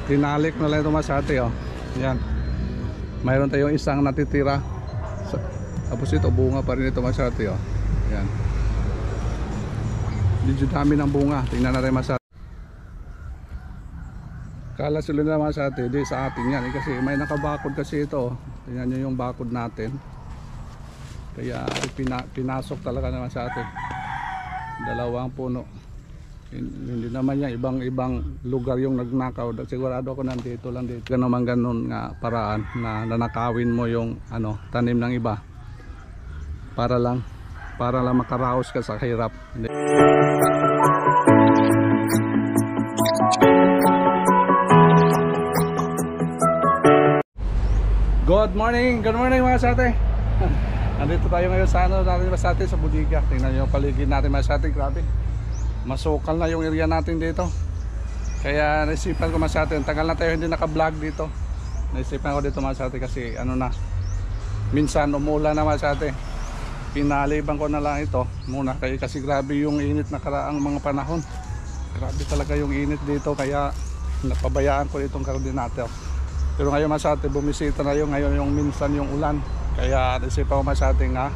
Tinalik na lang ito mga ate, oh. Yan. Mayroon tayong isang natitira. Tapos ito, bunga pa rin ito mga ate, oh. Yan. Medyo dami ng bunga. Tingnan natin mga ate. Kala sila na mga ate, di sa atin yan. Kasi may nakabakod kasi ito, oh. Tingnan nyo yung bakod natin. Kaya pinasok talaga naman sa atin. Dalawang puno. Hindi naman yan ibang lugar yung nagnakaw. Sigurado ako nandito lang dito. Ganun nga paraan na nanakawin mo yung tanim ng iba. Para lang makaraos ka sa hirap. Good morning mga sate. Nandito tayo ngayon sa natin sa atin sa budiga. Tingnan niyo yung paligid natin mga sate, grabe. Masukal na yung area natin dito. Kaya naisipan ko mga sate, tagal na tayo hindi naka-vlog dito. Naisipan ko dito mga sate kasi minsan umulan na mga sate. Pinaliban ko na lang ito muna kasi grabe yung init na karaang mga panahon. Grabe talaga yung init dito kaya napabayaan ko itong coordinator. Pero ngayon mga sate, bumisita na ngayon yung minsan yung ulan. Kaya naisipan ko mga sate nga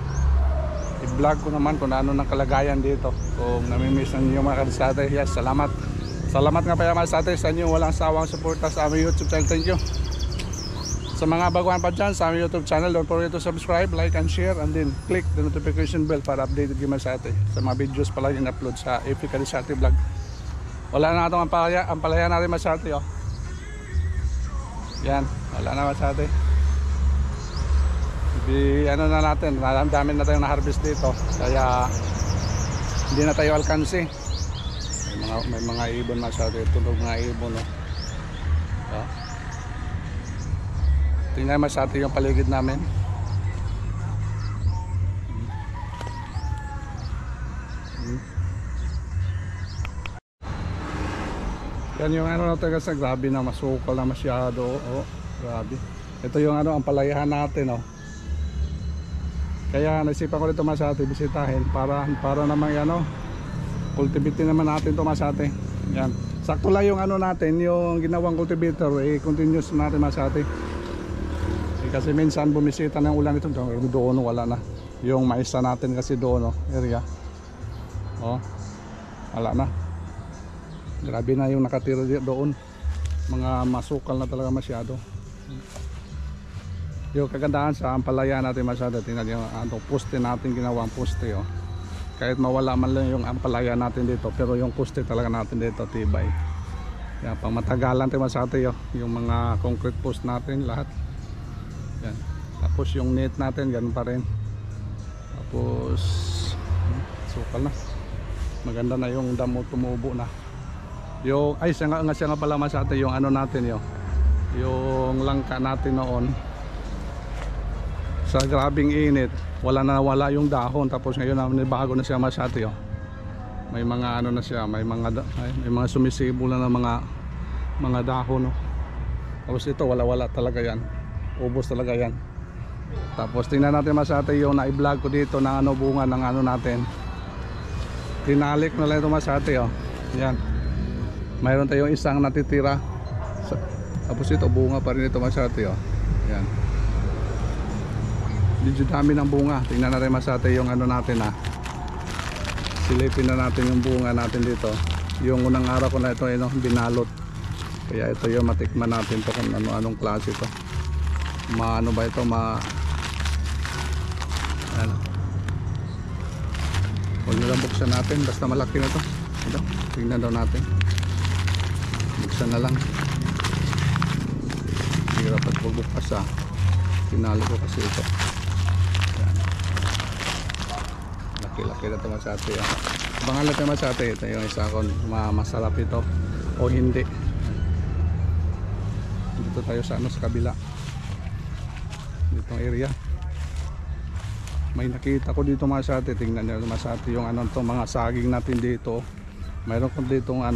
i-vlog ko naman kung ano ng kalagayan dito. Kung namimiss na niyo mga kadisate, yes, salamat. Salamat nga pala mga sate sa inyo walang sawang suporta sa aming YouTube channel. Thank you. Sa mga baguhan pa dyan sa aming YouTube channel, don't forget to subscribe, like and share, and then click the notification bell para updated kayo mga sate sa mga videos pala yung upload sa FP Kadisate Vlog. Wala na itong ampalaya natin mga sate, oh. Yan, wala na mga sate. Na natin, dami na tayong na-harvest dito kaya hindi na tayo alkansi. May mga ibon masyado, tunog mga ibon, no? Tingnan masyado yung paligid namin. Yan yung natin kasi grabe na masukal na masyado, oh, grabe. Ito yung ang palayahan natin, oh. Kaya naisipan ko dito mga sate bisitahin para naman cultivating naman natin ito mga sate. Yan. Sakto lang yung natin, yung ginawang cultivator, continuous natin mga sate. Kasi minsan bumisita ng ulan ito, doon wala na. Yung maisa natin kasi doon, area. Oh. Wala na. Grabe na yung nakatira doon. Mga masukal na talaga masyado. Yung kagandahan sa ampalaya natin masyado, tingnan yung poste natin, ginawang poste, oh. Kahit mawala man lang yung ampalaya natin dito, pero yung poste talaga natin dito tibay. Yan, pang matagalan tayo masyado, oh. Yung mga concrete post natin lahat. Yan. Tapos yung net natin ganun pa rin. Tapos sukal na. Maganda na yung damo, tumubo na. Yung siya nga pala masyado yung natin, yung langka natin noon. Sa grabing init, wala yung dahon. Tapos ngayon bago na siya masyado, may mga na siya, may mga sumisibo na ng mga dahon, Tapos ito wala talaga yan, ubos talaga yan. Tapos tingnan natin masyado yung na-vlog ko dito na bunga ng natin. Tinalik na lang ito masyado, yan. Mayroon tayong isang natitira. Tapos ito bunga pa rin ito masyado, yan. Medyo dami ng bunga. Tingnan natin masate yung natin, silipin na natin yung bunga natin dito. Yung unang araw ko na ito binalot. Kaya ito yung matikman natin to kung anong klase ito. Ano ba ito? Huwag nyo lang buksan natin. Basta malaki na to. Ito. Tingnan daw natin. Buksan na lang. Hirap at pagbukas, tinalo ko kasi ito. Laki na ito masate, Abangan natin masate. Ito yung isa kung masarap ito o hindi. Dito tayo sa sa kabila, ditong area. May nakita ko dito masate. Tingnan nyo masate yung mga saging natin dito. Mayroon ko ditong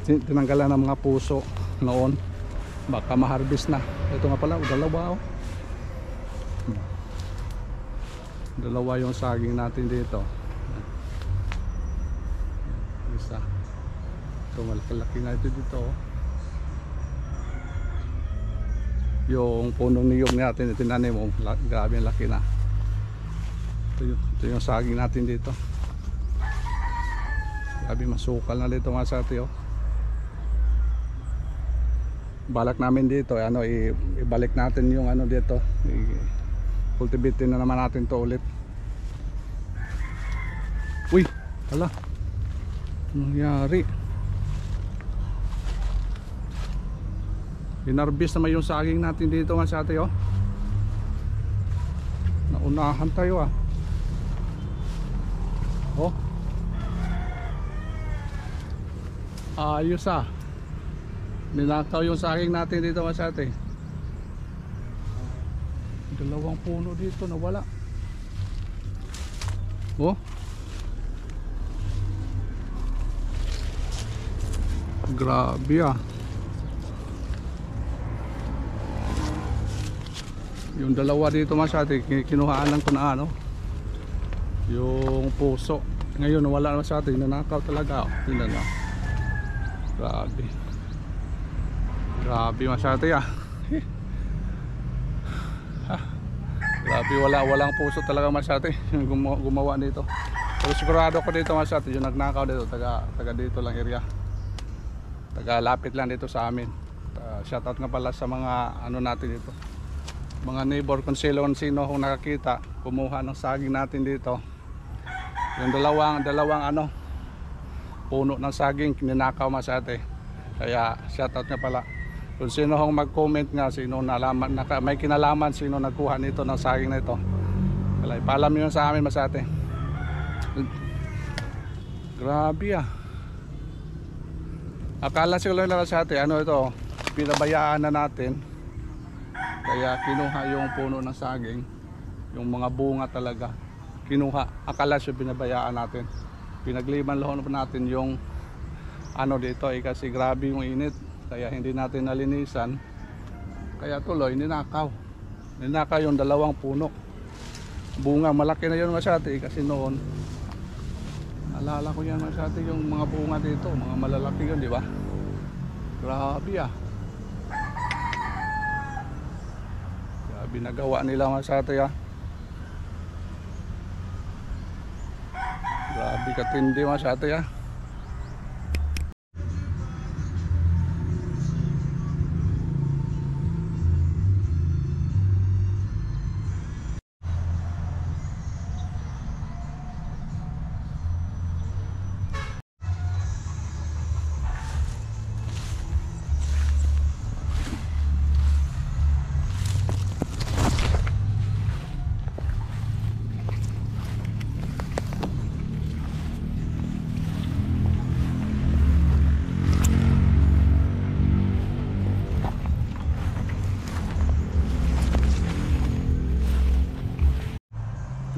tinanggalan ng mga puso noon, baka ma-harvest na. Ito nga pala, dalawa, dalawa yung saging natin dito. Isa. Ito malaki-laki na ito dito oh. Yung punong niyog natin itinanim mo, grabe ang laki na. Ito yung saging natin dito. Grabe masukal na dito mga sate oh. Balak namin dito ano, ibalik natin yung ano dito, cultivate na naman natin to ulit. Uy, hala, nangyari? Inarbis naman yung saging natin dito mga sate oh. Naunahan tayo ah. Oh, ayos ah. Ninakaw yung saging natin dito mga sate. Dalawang puno dito nawala. Oh, grabe ah. Yung dalawa dito mga sate, kinuhaan lang ko na ano, yung puso. Ngayon nawala na sa atin, nanakaw talaga. Tingnan na. Grabe. Grabe masyado ah. Grabe, walang puso talaga masyado yung gumawa nito. Pero sigurado ko dito masyado yung nagnakaw dito, taga dito lang area. Taga lapit lang dito sa amin. Shoutout nga pala sa mga ano natin dito. Mga neighbor kung sino kung nakakita, kumuha ng saging natin dito. Yung dalawang ano, puno ng saging ninakaw masyado. Kaya shoutout nga pala. Kung sino hong mag-comment nga, sino nalaman, may kinalaman, sino nagkuha nito ng saging na ito, paalam nyo sa amin masate. Grabe ah. Akala siguro nila masate, ano ito, pinabayaan na natin. Kaya kinuha yung puno ng saging, yung mga bunga talaga. Kinuha, akala siya pinabayaan natin. Pinagliban lahon pa natin yung ano dito kasi grabe yung init. Kaya hindi natin nalinisan. Kaya tuloy ninakaw yung dalawang puno. Bunga malaki na yun masyati kasi noon alala ko yan masyati yung mga bunga dito, mga malalaki yun, di ba? Grabe ah. Grabe nagawa nila masyati ah. Grabe katindi masyati ah.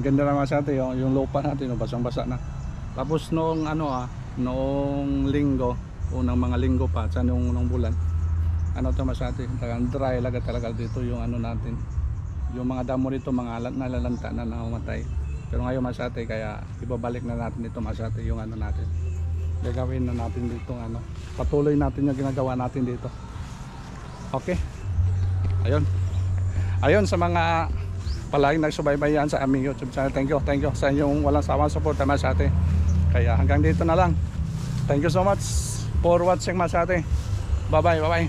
Ganda naman sa atin yung lupa natin, basang-basa na. Tapos noong ano noong linggo, unang mga linggo pa sa nung bulan, ano to masati, talagang dry talaga dito yung ano natin. Yung mga damo dito mga nalalanta na namamatay. Pero ngayon masati, kaya ibabalik na natin dito masati yung ano natin. Gagawin na natin dito ano. Patuloy natin yung ginagawa natin dito. Okay. Ayun sa mga palaging nagsubaybayan sa aming YouTube channel. Thank you sa inyong walang sawang support naman sa atin. Kaya hanggang dito na lang. Thank you so much for watching mas atin. Bye bye.